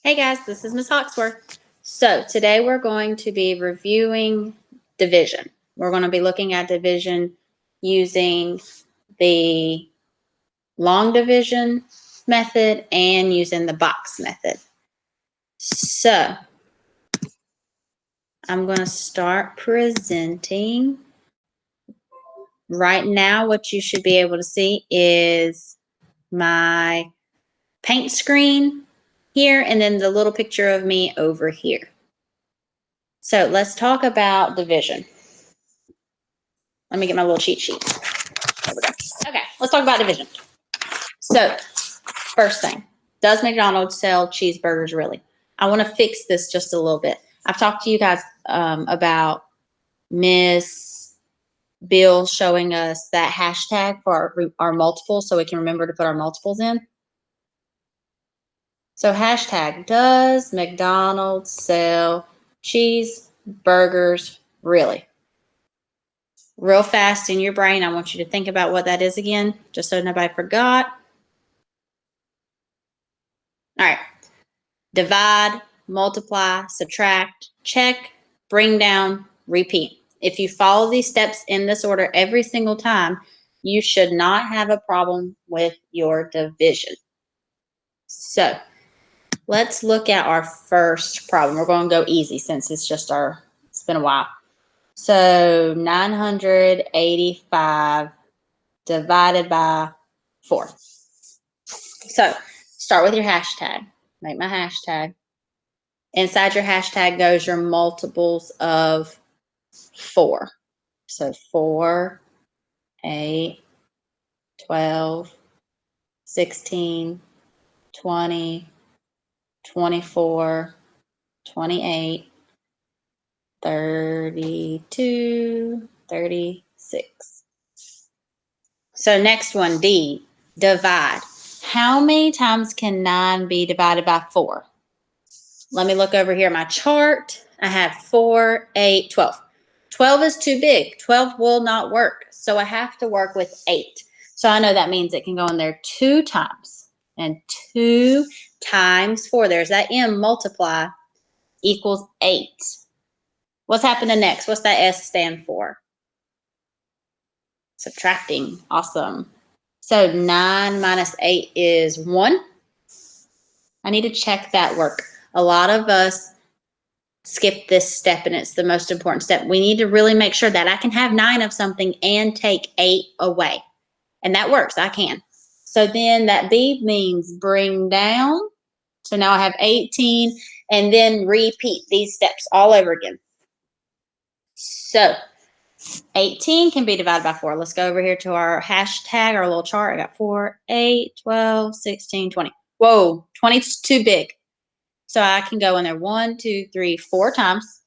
Hey guys, this is Miss Hawksworth. So today we're going to be reviewing division. We're going to be looking at division using the long division method and using the box method. So I'm going to start presenting. Right now, what you should be able to see is my paint screen here and then the little picture of me over here. So let's talk about division. Let me get my little cheat sheet. There we go. Okay, let's talk about division. So, first thing, does McDonald's sell cheeseburgers really? I want to fix this just a little bit. I've talked to you guys about Miss Bill showing us that hashtag for our multiples so we can remember to put our multiples in. So, hashtag, does McDonald's sell cheeseburgers really? Real fast in your brain, I want you to think about what that is again, just so nobody forgot. All right. Divide, multiply, subtract, check, bring down, repeat. If you follow these steps in this order every single time, you should not have a problem with your division. So let's look at our first problem. We're going to go easy since it's been a while. So 985 divided by 4. So start with your hashtag. Make my hashtag. Inside your hashtag goes your multiples of 4. So 4, 8, 12, 16, 20, 24, 28, 32, 36. So next one, D, divide. How many times can 9 be divided by 4? Let me look over here at my chart. I have 4, 8, 12. 12 is too big. 12 will not work. So I have to work with 8. So I know that means it can go in there 2 times. And 2 times 4, there's that M, multiply, equals 8. What's happening next? What's that S stand for? Subtracting. Awesome. So 9 minus 8 is 1. I need to check that work. A lot of us skip this step, and it's the most important step. We need to really make sure that I can have 9 of something and take 8 away. And that works. I can. So then that B means bring down. So now I have 18, and then repeat these steps all over again. So 18 can be divided by 4. Let's go over here to our hashtag, our little chart. I got 4, 8, 12, 16, 20. Whoa, 20 is too big. So I can go in there 1, 2, 3, 4 times.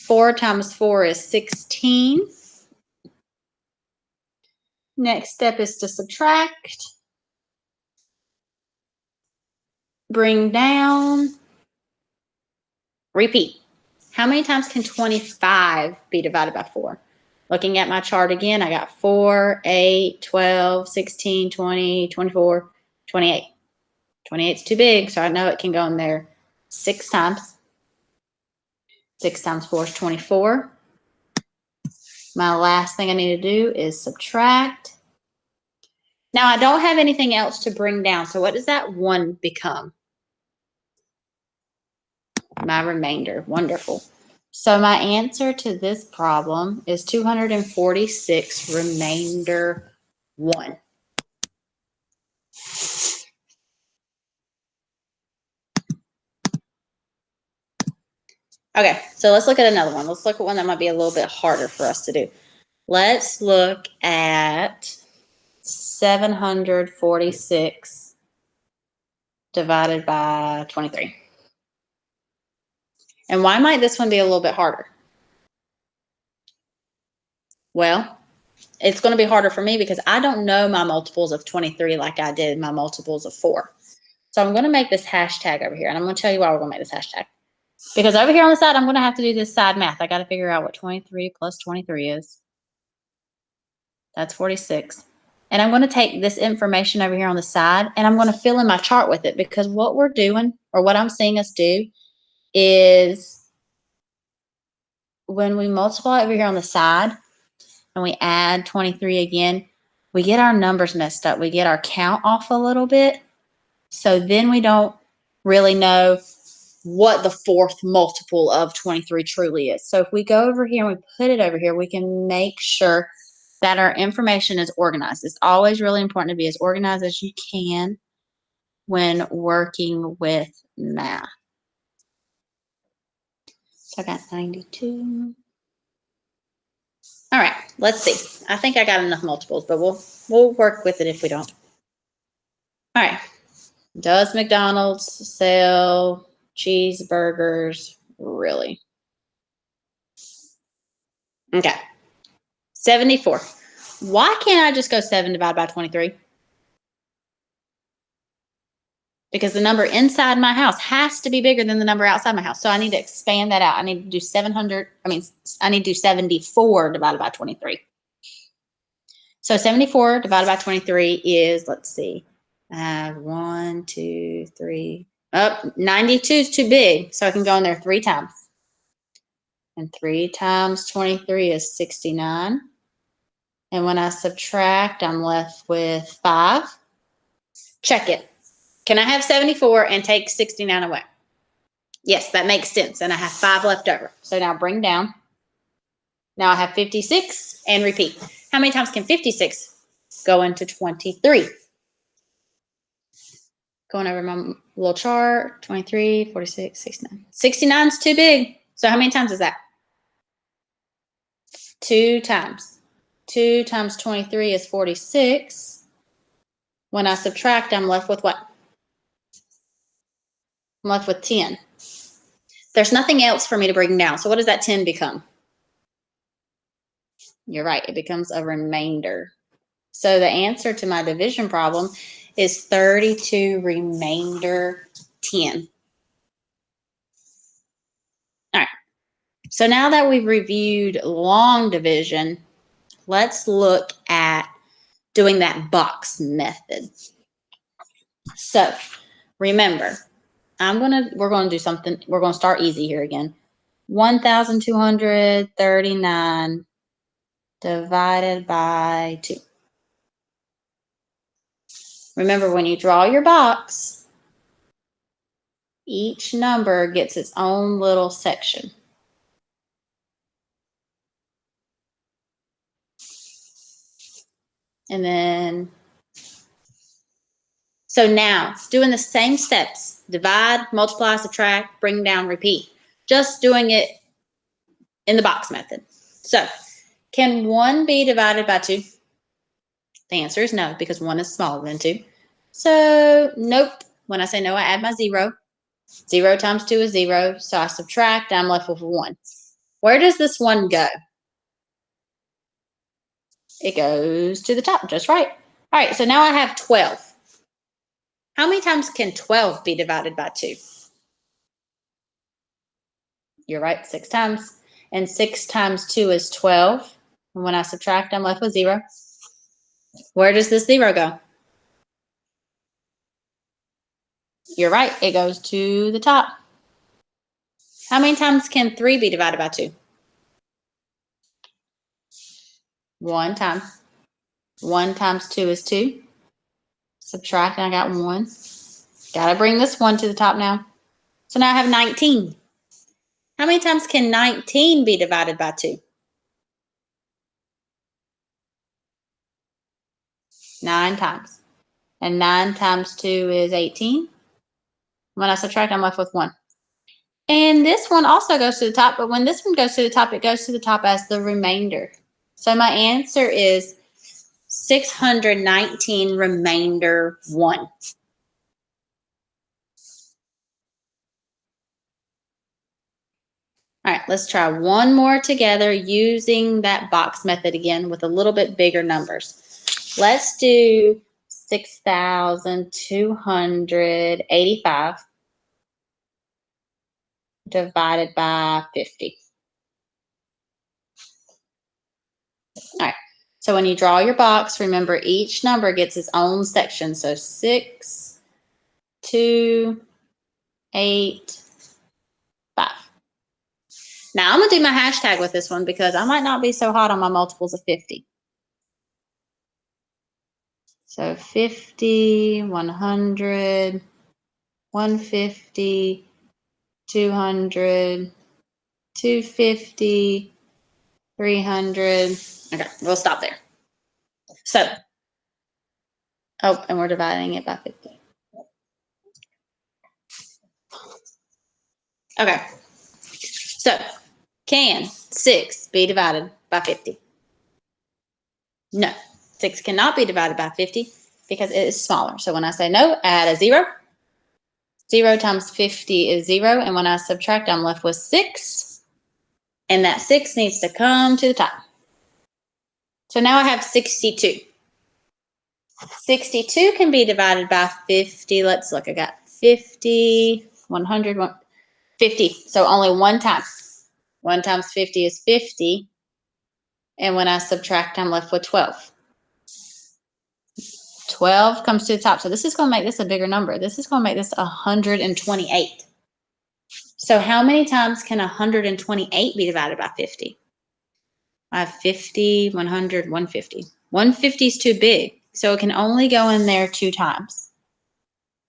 4 times 4 is 16. Next step is to subtract. Bring down. Repeat. How many times can 25 be divided by 4? Looking at my chart again, I got 4, 8, 12, 16, 20, 24, 28. 28 is too big, so I know it can go in there 6 times. 6 times 4 is 24. My last thing I need to do is subtract. Now, I don't have anything else to bring down, so what does that 1 become? My remainder. Wonderful. So my answer to this problem is 246 remainder 1. Okay, so let's look at another one. Let's look at one that might be a little bit harder for us to do. Let's look at 746 divided by 23. And why might this one be a little bit harder? Well, it's going to be harder for me because I don't know my multiples of 23 like I did my multiples of 4. So I'm going to make this hashtag over here, and I'm going to tell you why we're going to make this hashtag. Because over here on the side, I'm going to have to do this side math. I got to figure out what 23 plus 23 is. That's 46. And I'm going to take this information over here on the side and I'm going to fill in my chart with it, because what we're doing, or what I'm seeing us do, is when we multiply over here on the side and we add 23 again, we get our numbers messed up. We get our count off a little bit. So then we don't really know what the fourth multiple of 23 truly is. So if we go over here and we put it over here, we can make sure that our information is organized. It's always really important to be as organized as you can when working with math. So I got 92. All right, let's see. I think I got enough multiples, but we'll work with it if we don't. All right. Does McDonald's sell cheeseburgers? Really? Okay. 74. Why can't I just go 7 divided by 23? Because the number inside my house has to be bigger than the number outside my house. So I need to expand that out. I need to do 700. I need to do 74 divided by 23. So 74 divided by 23 is, let's see, 1, 2, 3. 92 is too big, so I can go in there 3 times. And 3 times 23 is 69. And when I subtract, I'm left with 5. Check it. Can I have 74 and take 69 away? Yes, that makes sense. And I have 5 left over. So now bring down. Now I have 56 and repeat. How many times can 56 go into 23? Going over my little chart, 23, 46, 69. 69 is too big. So how many times is that? 2 times. 2 times 23 is 46. When I subtract, I'm left with what? I'm left with 10. There's nothing else for me to bring down. So what does that 10 become? You're right. It becomes a remainder. So the answer to my division problem is 32 remainder 10. All right. So now that we've reviewed long division, let's look at doing that box method. So remember, we're going to do something. We're going to start easy here again. 1,239 divided by 2. Remember, when you draw your box, each number gets its own little section. And then, so now doing the same steps: divide, multiply, subtract, bring down, repeat. Just doing it in the box method. So can 1 be divided by 2? The answer is no, because 1 is smaller than 2. So nope. When I say no, I add my 0. 0 times 2 is 0. So I subtract, I'm left with 1. Where does this 1 go? It goes to the top, just right. All right, so now I have 12. How many times can 12 be divided by 2? You're right, 6 times. And 6 times 2 is 12. And when I subtract, I'm left with 0. Where does this 0 go? You're right, it goes to the top. How many times can 3 be divided by 2? 1 time. 1 times 2 is 2. Subtract, and I got 1. Gotta bring this 1 to the top now. So now I have 19. How many times can 19 be divided by 2? 9 times. And 9 times 2 is 18. When I subtract, I'm left with 1. And this one also goes to the top, but when this one goes to the top, it goes to the top as the remainder. So my answer is 619 remainder 1. All right, let's try one more together using that box method again with a little bit bigger numbers. Let's do 6,285 divided by 50. All right. So when you draw your box, remember each number gets its own section. So 6, 2, 8, 5. Now I'm going to do my hashtag with this one because I might not be so hot on my multiples of 50. So 50, 100, 150, 200, 250, 300. Okay, we'll stop there. So, oh, and we're dividing it by 50. Okay, so can 6 be divided by 50? No, 6 cannot be divided by 50 because it is smaller. So when I say no, add a 0. 0 times 50 is 0. And when I subtract, I'm left with 6. And that 6 needs to come to the top. So now I have 62. 62 can be divided by 50. Let's look. I got 50, 100, 50. So only one time. 1 times 50 is 50. And when I subtract, I'm left with 12. 12 comes to the top. So this is going to make this a bigger number. This is going to make this 128. So how many times can 128 be divided by 50? I have 50, 100, 150. 150 is too big. So it can only go in there 2 times.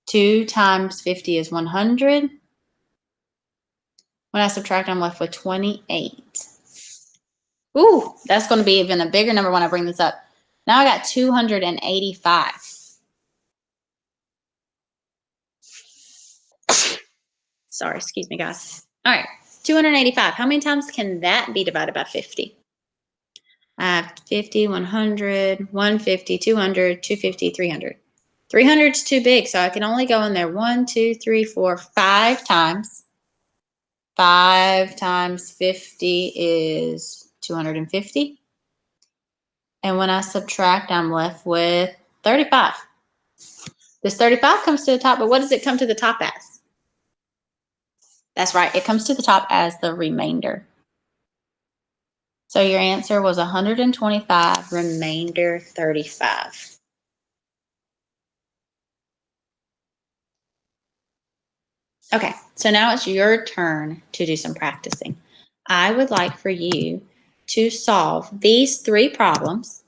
2 times 50 is 100. When I subtract, I'm left with 28. Ooh, that's going to be even a bigger number when I bring this up. Now I got 285. Sorry, excuse me, guys. All right, 285. How many times can that be divided by 50? I have 50, 100, 150, 200, 250, 300. 300 is too big, so I can only go in there 1, 2, 3, 4, 5 times. 5 times 50 is 250. And when I subtract, I'm left with 35. This 35 comes to the top, but what does it come to the top as? That's right, it comes to the top as the remainder. So your answer was 125, remainder 35. Okay, so now it's your turn to do some practicing. I would like for you to solve these 3 problems.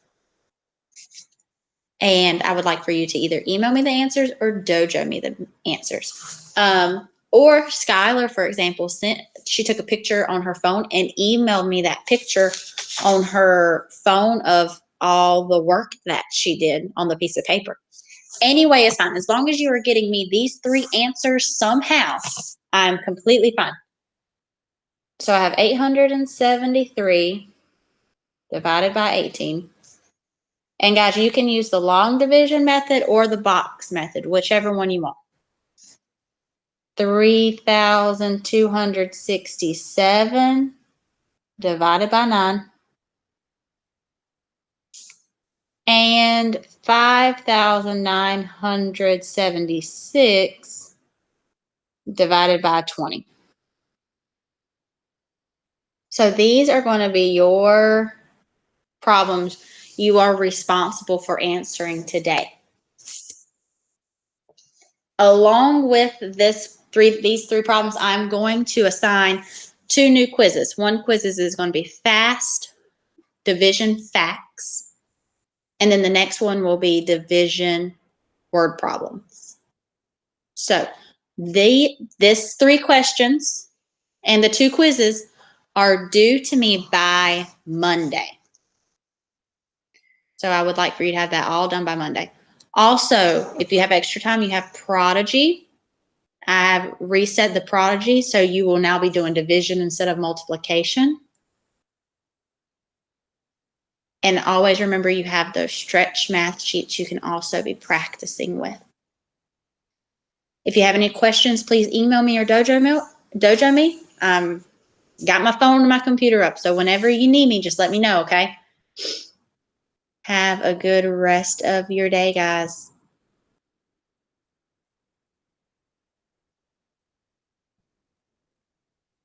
And I would like for you to either email me the answers or dojo me the answers. Or Skylar, for example, she took a picture on her phone and emailed me that picture on her phone of all the work that she did on the piece of paper. Anyway, it's fine. As long as you are getting me these 3 answers somehow, I'm completely fine. So I have 873 divided by 18. And guys, you can use the long division method or the box method, whichever one you want. 3,267 divided by 9. And 5,976 divided by 20. So these are going to be your problems you are responsible for answering today. Along with these 3 problems, I'm going to assign 2 new quizzes. One quiz is going to be fast division facts, and then the next one will be division word problems. So this 3 questions and the 2 quizzes are due to me by Monday. So I would like for you to have that all done by Monday. Also, if you have extra time, you have Prodigy. I've reset the Prodigy, so you will now be doing division instead of multiplication. And always remember you have those stretch math sheets you can also be practicing with. If you have any questions, please email me or dojo me. Got my phone and my computer up, so whenever you need me, just let me know, okay? Have a good rest of your day, guys.